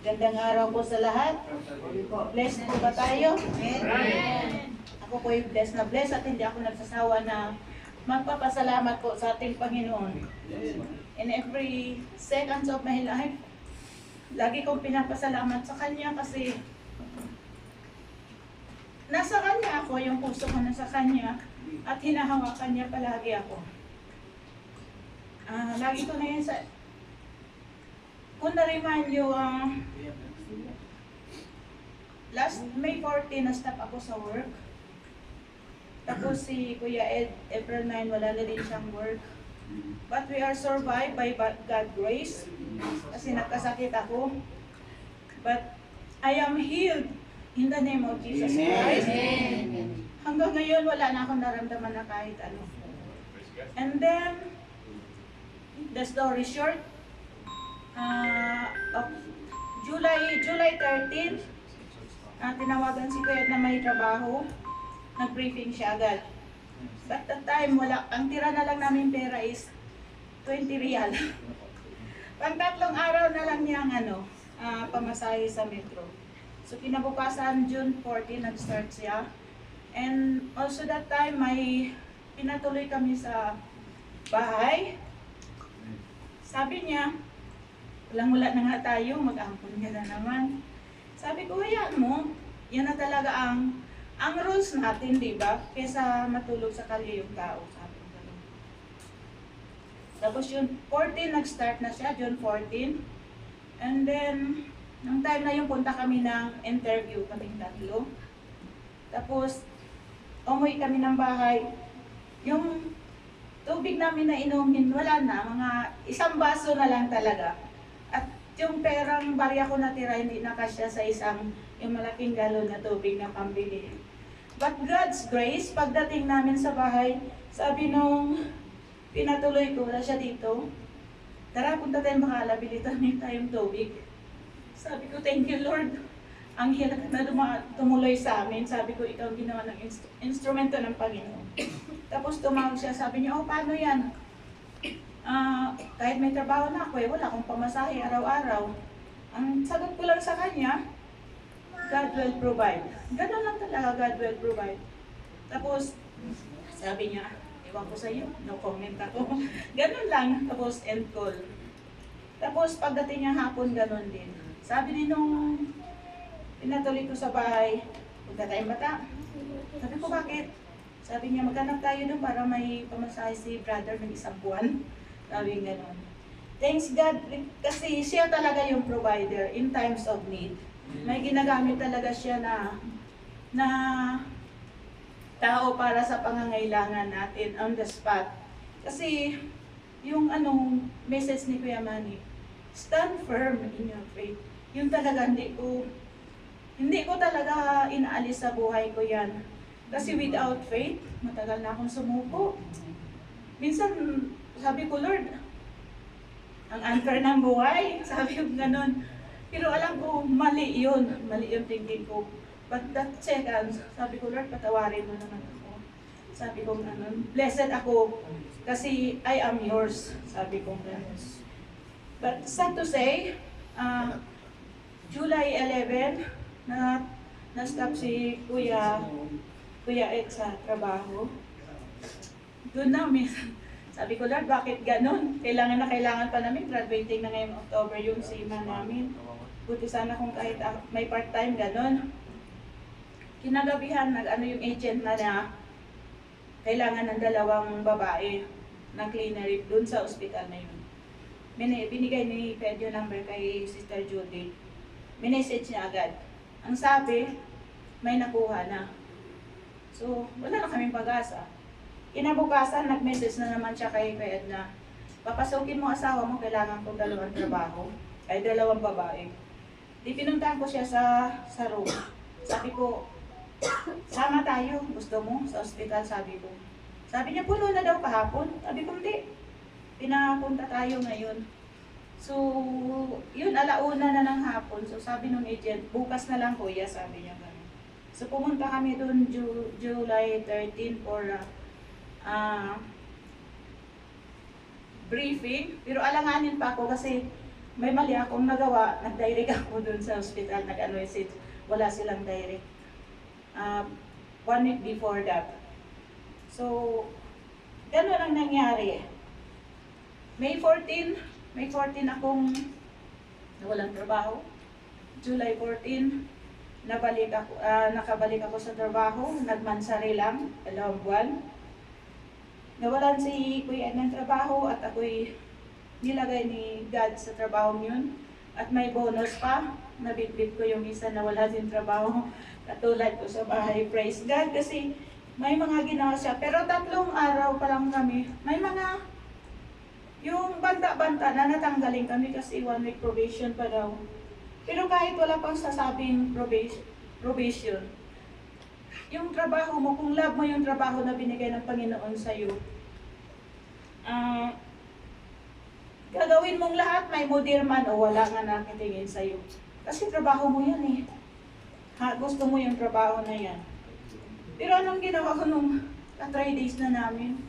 Gandang araw po sa lahat. Blessed po ba tayo? Amen. Ako po ay blessed na blessed at hindi ako nagsasawa na magpapasalamat po sa ating Panginoon. In every seconds of my life, lagi kong pinapasalamat sa Kanya kasi nasa Kanya ako, yung puso ko nasa Kanya at hinahawakan niya palagi ako. Lagi ko na yun sa... Kung na-remind nyo, last May 14, na-stop ako sa work. Tapos si Kuya Ed, April 9, wala na din siyang work. But we are survived by God's grace. Kasi nagkasakit ako. But I am healed in the name of Jesus Christ. Amen. Hanggang ngayon, wala na akong naramdaman na kahit ano. And then, the story short, July 13, tinawagan si Kuya na may trabaho. Nag-briefing siya agad. But that time, wala. Ang tira na lang namin pera is 20 real. Pang 3 araw na lang niyang pamasahe sa metro. So kinabukasan, June 14, nag-start siya. And also that time, may pinatuloy kami sa bahay. Sabi niya, walang-wala na nga tayo, mag-ampon ka na naman. Sabi ko, hayaan mo, yan na talaga ang rules natin, di ba? Kesa matulog sa kalye yung tao, sabi ko gano'n. Tapos June 14, nag-start na siya, June 14. And then, nung time na yung punta kami ng interview, kaming 3. Tapos, umuwi kami ng bahay. Yung tubig namin na inumin, wala na, mga 1 baso na lang talaga. At yung perang barya ko natira, hindi nakasya sa yung malaking galon na tubig na pambili. But God's grace, pagdating namin sa bahay, sabi nung pinatuloy ko, wala siya dito, tara, punta tayong Bakala, bili tayong tubig. Sabi ko, thank you Lord. Ang hirap na tumuloy sa amin. Sabi ko, ikaw ginawa ng instrumento ng Panginoon. Tapos tumawag siya, sabi niya, oh, paano yan? Kahit may trabaho na ako, wala akong pamasahe araw-araw. Ang sagot ko lang sa kanya, God will provide. Ganun lang talaga, God will provide. Tapos, sabi niya, ewan ko sa iyo, no comment ako. Ganun lang, tapos end call. Tapos pagdating niya hapon, ganun din. Sabi din nung pinatuloy ko sa bahay, punta tayong Bata. Sabi ko, bakit? Sabi niya, maghanap tayo doon para may pamasahe si brother ng 1 buwan. Sabi gano'n. Thanks God, kasi siya talaga yung provider in times of need. May ginagamit talaga siya na tao para sa pangangailangan natin on the spot. Kasi yung message ni Kuya Manny, stand firm in your faith. Yung talaga hindi ko talaga inaalis sa buhay ko yan. Kasi without faith, matagal na akong sumuko. Minsan, sabi ko, Lord, ang anchor ng buhay, sabi ko ganun. Pero alam ko, mali yun thinking ko. But that second, sabi ko, Lord, patawarin mo naman ako. Sabi ko ganun, blessed ako kasi I am yours, sabi ko ganun. But sad to say, July 11, na-stop si Kuya Ed sa trabaho. Doon namin, sabi ko, Lord, bakit ganun? Kailangan pa namin, graduating na ngayong October yung seaman namin. Buti sana kung kahit may part-time ganun. Kinagabihan, yung agent na kailangan ng 2 babae na cleaner dun sa ospital na yun. Binigay ni Fed yung number kay Sister Judy. Minessage niya agad. Ang sabi, may nakuha na. So, wala na kaming pag-asa. Kinabukasan, nag-message na naman siya kay Fed na papasukin mo asawa mo, kailangan kong 2 trabaho. Ay, 2 babae. Di pinuntahan ko siya sa room. Sabi ko, sama tayo. Gusto mo? Sa ospital, sabi ko. Sabi niya, puno na daw kahapon. Sabi ko, hindi. Pinapunta tayo ngayon. So, yun, 1:00 na ng hapon. So, sabi nung agent, bukas na lang kuya, sabi niya gano'n. So, pumunta kami doon July 13 for briefing. Pero alanganin pa ako kasi may mali akong nagawa, nag-direct ako dun sa hospital, nag-message, wala silang direct. 1 week before that. So, gano'n ang nangyari. May 14 akong nawalang trabaho. July 14, nakabalik ako sa trabaho, nagmansari lang, 2 buwan. Nawalan si Kuya ng trabaho at ako'y nilagay ni God sa trabaho yun. At may bonus pa, nabitbit ko yung isa na wala din trabaho. Katulad ko sa bahay, praise God, kasi may mga ginawa siya. Pero 3 araw pa lang kami, may mga, yung banta-banta na natanggalin kami kasi 1 week probation pa daw. Pero kahit wala pang sasabing probation, yung trabaho mo, kung love mo yung trabaho na binigay ng Panginoon sa'yo, gagawin mong lahat, may mudir man o wala nga nakitingin sa'yo. Kasi trabaho mo yan eh. Gusto mo yung trabaho na yan. Pero anong ginawa ko nung 3 days na namin?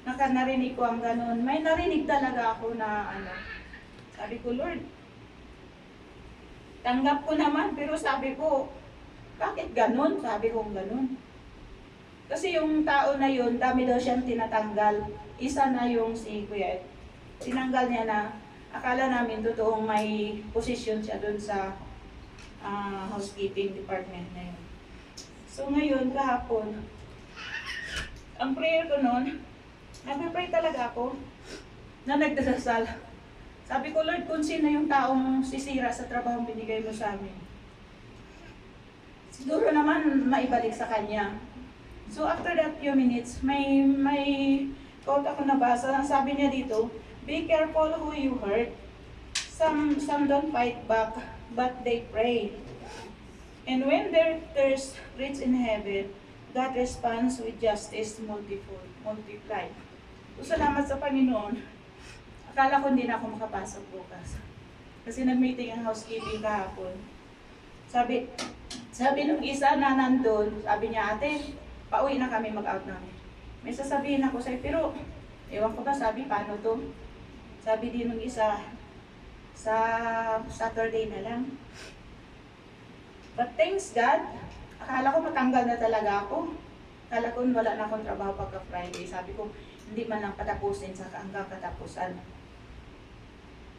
Narinig ko ang ganun. May narinig talaga ako na sabi ko, Lord, tanggap ko naman, pero sabi ko, bakit ganun? Sabi ko ganun. Kasi yung tao na yun, dami daw siyang tinatanggal. Isa na yung si Kuya Ed. Tinanggal niya na, akala namin totoong may posisyon siya dun sa housekeeping department na yun. So ngayon, kahapon, ang prayer ko noon, nagpe-pray talaga ako na nagdadasal. Sabi ko, Lord, kung sino yung taong sisira sa trabahong binigay mo sa amin, siguro naman maibalik sa kanya. So after that few minutes, may quote ako nabasa. Sabi niya dito, be careful who you hurt. Some don't fight back, but they pray. And when their thirst reach in heaven, God responds with justice multiplied. So salamat sa Panginoon. Akala ko hindi na ako makapasok bukas. Kasi nag-meeting ang housekeeping kahapon. Sabi nung isa na nandun, sabi niya, ate, pauwi na kami, mag-out namin. May sasabihin ako sa'yo, pero ewan ko ba, sabi, paano to? Sabi din nung isa, sa Saturday na lang. But thanks God, akala ko matanggal na talaga ako. Akala ko wala na akong trabaho pagka Friday. Sabi ko, hindi man lang patapusin sa hanggang katapusan.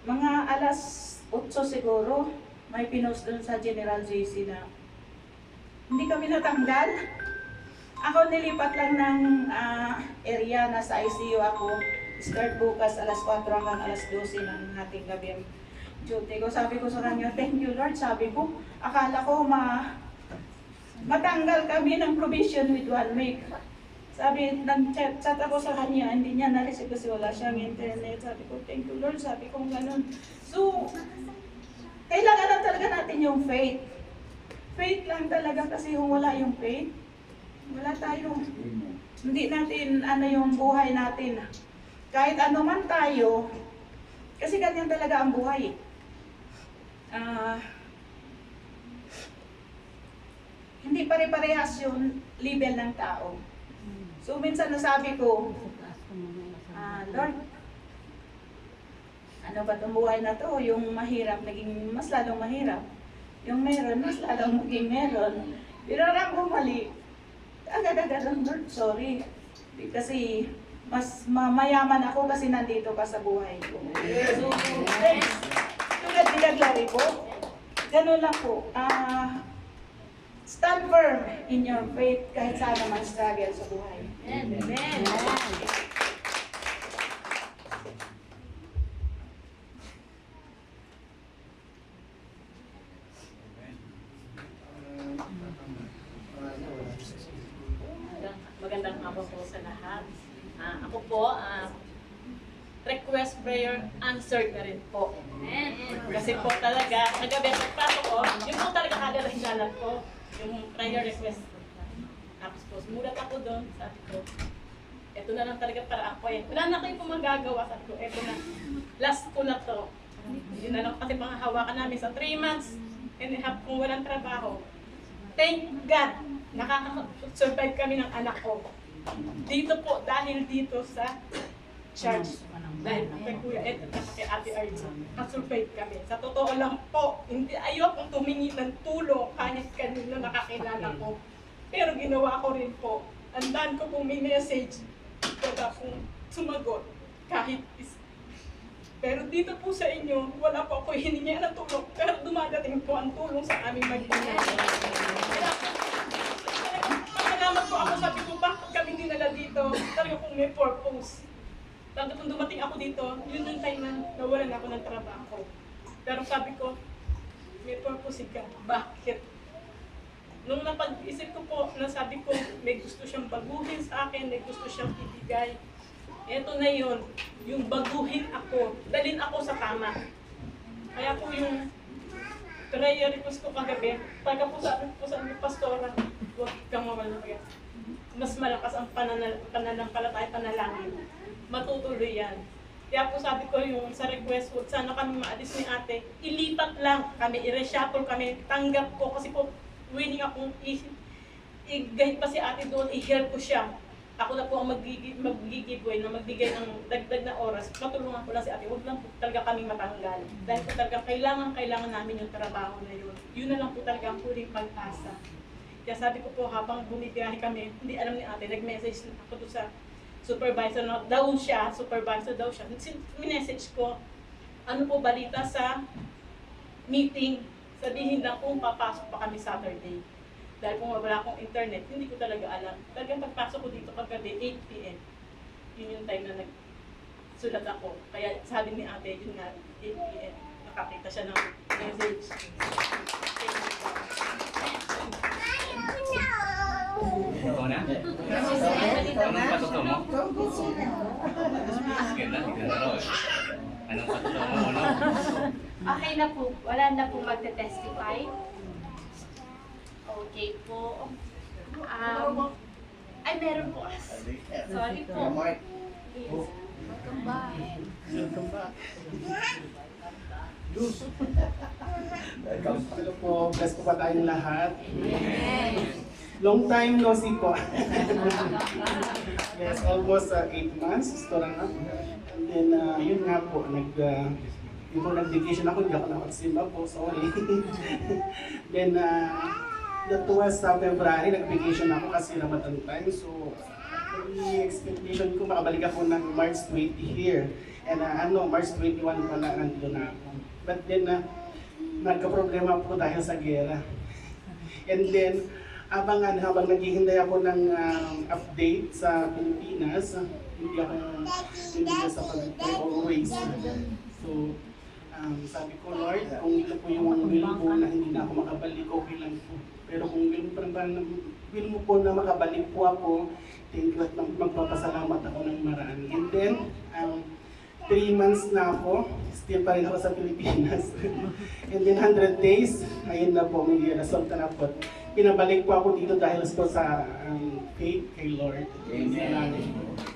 Mga alas 8 siguro, may pinost doon sa General JC na hindi kami natanggal. Ako nilipat lang ng area, nasa ICU ako. Start bukas alas 4 hanggang alas 12 ng hating gabi ang duty ko. Sabi ko sa kanya, thank you Lord. Sabi ko, akala ko matanggal kami ng provision with 1 week. Sabi, nag-chat ako sa kanya, hindi niya na-receive kasi wala siyang internet. Sabi ko, thank you Lord. Sabi ko, ganun. So, kailangan lang talaga natin yung faith. Faith lang talaga kasi kung wala yung faith, wala tayong, hindi natin yung buhay natin. Kahit ano man tayo, kasi ganyan talaga ang buhay. Hindi pare-parehas yung level ng tao. So minsan nasabi ko, Lord, ano ba itong buhay na to? Yung mahirap, naging mas lalong mahirap. Yung meron, mas lalong maging meron. Pero lang bumalik, agad-agad, Lord, sorry. Kasi mas mayaman ako kasi nandito ka sa buhay ko. So, thanks. Tulad nilaglawi po, ganun lang po. Stand firm in your faith kahit saan naman struggle sa buhay. Amen. Magandang hapon po sa lahat. Ako po, request prayer answered na rin po. Kasi po talaga, nagabi sa pasok ko, yung po talaga kagalahin ko, yung prayer request. Tapos po, sumulat ako doon, sabi ko, eto na lang talaga para ako eh. Wala na kayo po magagawa, sabi ko, eto na, last ko na to. Yun na lang kasi panghahawakan namin sa 3 months and a half kung walang trabaho. Thank God, nakaka-survive kami ng anak ko. Dito po, dahil dito sa charge. Dahil kay Kuya Ed at kay Ate Arlene, kasulpate kami. Sa totoo lang po, hindi ayokong tumingi ng tulong kahit kanino nakakilala ko. Pero ginawa ko rin po. Andan ko pong may message, wala pong sumagot kahit isa. Pero dito po sa inyo, wala po ako hiningi ng tulong, pero dumadating po ang tulong sa aming mag-ina. Kaya salamat po ako, sabi ko, bakit kami dinala dito? Talaga pong may purpose. Tapos kung dumating ako dito, yun yung time na nawalan ako ng trabaho. Pero sabi ko, may purpose ka. Bakit? Nung napag-isip ko po, nasabi ko, may gusto siyang baguhin sa akin, may gusto siyang ibigay. Eto na yun, yung baguhin ako, dalhin ako sa tama. Kaya po yung prayer request ko kagabi, taga po sa amin, pastora, huwag kang mawala. Mas malakas ang pananampalataya, panalangin. Matutuloy yan. Kaya po sabi ko yung sa request, huwag sana kami maalis ni ate, ilipat lang kami, i-reshuffle kami, tanggap ko kasi po willing akong i-guide pa si ate doon, i-help ko siya. Ako na po ang mag-giveaway na magbigay ng dagdag na oras. Matulungan ko lang si ate, huwag lang po talaga kami matanggal. Dahil po talaga kailangan namin yung trabaho na yun. Yun na lang po talaga ang huling pag-asa. Kaya sabi ko po habang bumibiyahe kami, hindi alam ni ate, nag-message ako doon sa supervisor na supervisor daw siya. Minessage ko, ano po balita sa meeting, sabihin lang kung papasok pa kami Saturday. Dahil kung wala akong internet, hindi ko talaga alam. Talagang pagpasok ko dito paggabi, 8 p.m. Yun yung time na nagsulat ako. Kaya sabi ni ate, yun nga, 8 p.m. Nakakita siya ng message. Ikaw na? Anong patuto mo? Ganda, hindi na raw eh. Anong patuto mo? Ano? Okay na po. Wala na po magte-testify. Okay po. Ay, meron po. Sorry po. Yes. Welcome back. Hello po, bless po ba tayong lahat? Long time no see po. Yes, almost 8 months, store na. And then, yun nga po, yung nag-vacation ako, hindi ako nakapagsimba po, sorry. Then, that was February, nag-vacation ako kasi Ramadan time. So, the expectation ko, makabalik ako ng March 20 here. And March 21 pala, nandito na ako. But then, nagka-problema po dahil sa gera. And then, habang naghihintay ako ng update sa Pilipinas, hindi ako sa pag-pray always. So, sabi ko, Lord, kung ito po yung will mo na hindi na ako makabalik, okay lang po. Pero kung will mo po na makabalik po ako, thank you at magpapasalamat ako ng marami. And then, 3 months na ako, still pa rin ako sa Pilipinas. And then 100 days, ayun na po, may result na po. Pinabalik po ako dito dahil po sa faith kay Lord.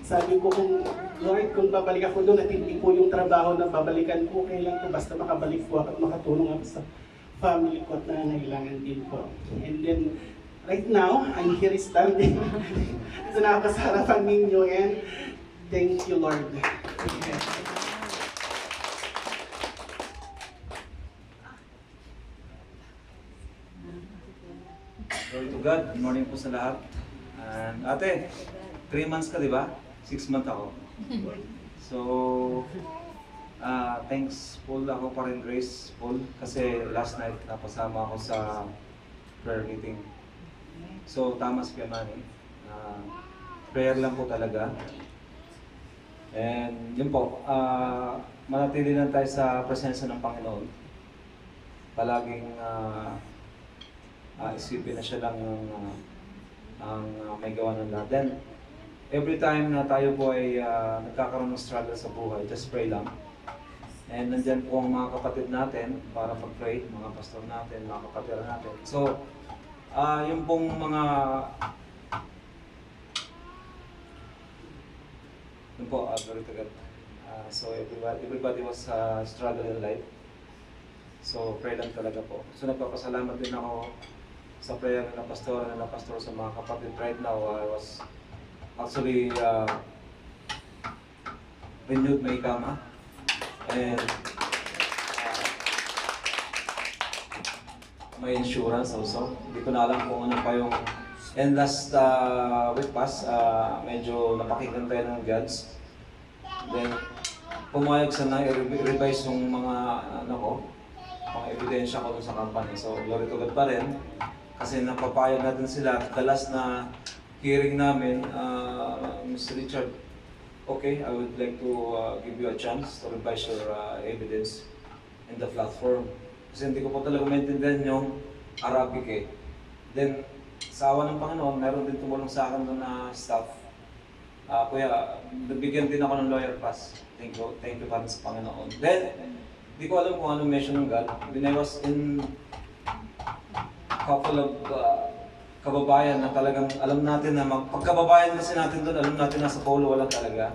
Sabi ko kung Lord, kung babalik ako doon at hindi po yung trabaho na babalikan ko, kailan ko basta makabalik po ako at makatulong ako sa family ko at nangangailangan din po. And then, right now, I'm here standing. So nakakasarapan ninyo and thank you Lord. Glory to God. Good morning po sa lahat. And ate, 3 months ka, di ba? 6 months ako. So, thankful ako pa rin, graceful, kasi last night napasama ako sa prayer meeting. So, tama si Piamani. Prayer lang po talaga. And yun po, manatili lang tayo sa presensya ng Panginoon. Palaging isipin na siya lang ang may gawa ng lahat. Then, every time na tayo po ay nagkakaroon ng struggle sa buhay, just pray lang. And nandyan po ang mga kapatid natin para mag-pray, mga pastor natin, mga kapatid natin. So, yung pong mga yun po, glory to God. So, everybody was struggling in life. So, pray lang talaga po. So, nagpapasalamat din ako sa prayer ng pastor sa mga kapatid. Right now, I was actually renewed may kama. And may insurance also. Hindi ko na alam kung ano pa yung... And last week pass, medyo napakinggan tayo ng judge. Then, pumayag sana i-revise yung mga mga ebidensya ko dun sa company. So, glory to God pa rin. Kasi napapayag natin sila. The last na hearing namin, Mr. Richard, okay, I would like to give you a chance to revise your evidence in the platform. Kasi hindi ko po talaga maintindihan yung Arabic eh. Then, sa awa ng Panginoon, meron din tumulong sa akin doon na staff. Kuya, nabigyan din ako ng lawyer pass. Thank you para sa Panginoon. Then, hindi ko alam kung anong mission ng God. When I was in couple of kababayan na talagang alam natin na pagkababayan kasi natin doon, alam natin na sa polo wala talaga.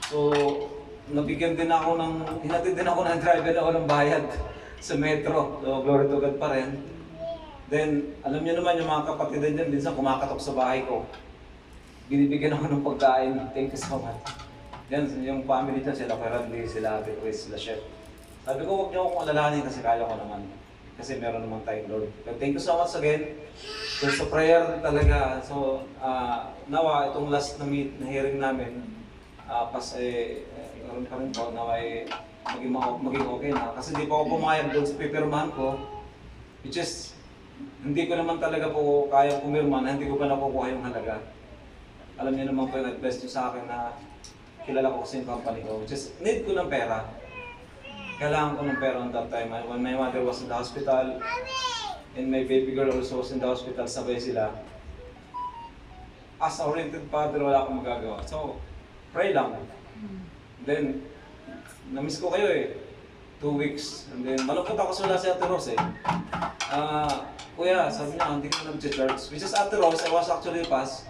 So, nabigyan din ako hinatid din ako ng driver na walang bayad sa metro. So, glory to God pa rin. Then, alam niyo naman yung mga kapatid din, minsan kumakatok sa bahay ko. Binibigyan ako ng pagkain. Thank you so much. Yan, yung family dyan, sila Kuya Randy, sila Ate Chris, sila Chef. Sabi ko, huwag niyo akong alalahanin kasi kaya ko naman. Kasi meron naman tayong Lord. But thank you so much again. So, sa prayer talaga. So, nawa, itong last na hearing namin, meron pa rin po, nawa maging okay na. Kasi di pa ako pumayag doon sa pipirmahan ko. Which is, hindi ko naman talaga po kaya pumirma na hindi ko pa nakukuha yung halaga. Alam niyo naman po yung nag-bless niyo sa akin na kilala ko kasi yung company ko. Which is, need ko ng pera. Kailangan ko ng pera on that time. When my mother was in the hospital, and my baby girl also was in the hospital, sabay sila. As a oriented father, wala akong magagawa. So, pray lang. Then, na-miss ko kayo eh. 2 weeks. And then, malungkot ako sa wala si Ate Rose eh. Kuya, sabi niya, hindi ko nag-church. Which is Ate Rose, I was actually passed.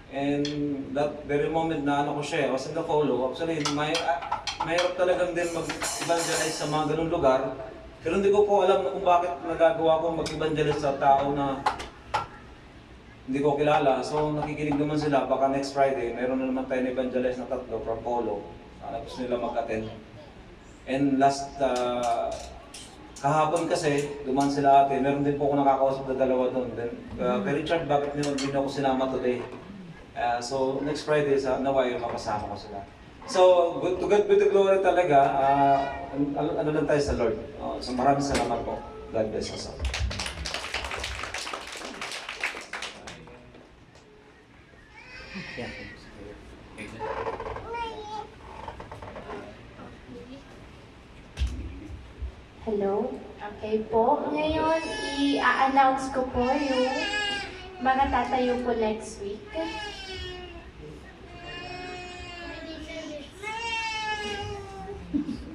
And that very moment na ko siya, I was in the follow. Actually, mahirap talagang din mag-evangelize sa mga ganung lugar. Pero hindi ko po alam kung bakit nagagawa ko mag-evangelize sa tao na hindi ko kilala. So nakikinig naman sila, baka next Friday, mayroon na naman tayo na evangelize na 3 from Polo. Sana gusto nila mag-attend. And last, kahapon kasi, duman sila ate, meron din po ako nakakausap na 2 doon. Then, kay Richard, bakit hindi ako sinama today? So next Friday, naway makasama ko sila. So, to God be the glory talaga, ano lang tayo sa Lord. So maraming salamat po. God bless us all. Yeah. Hello? Okay po. Ngayon, i-announce ko po yung mga tatayo po next week.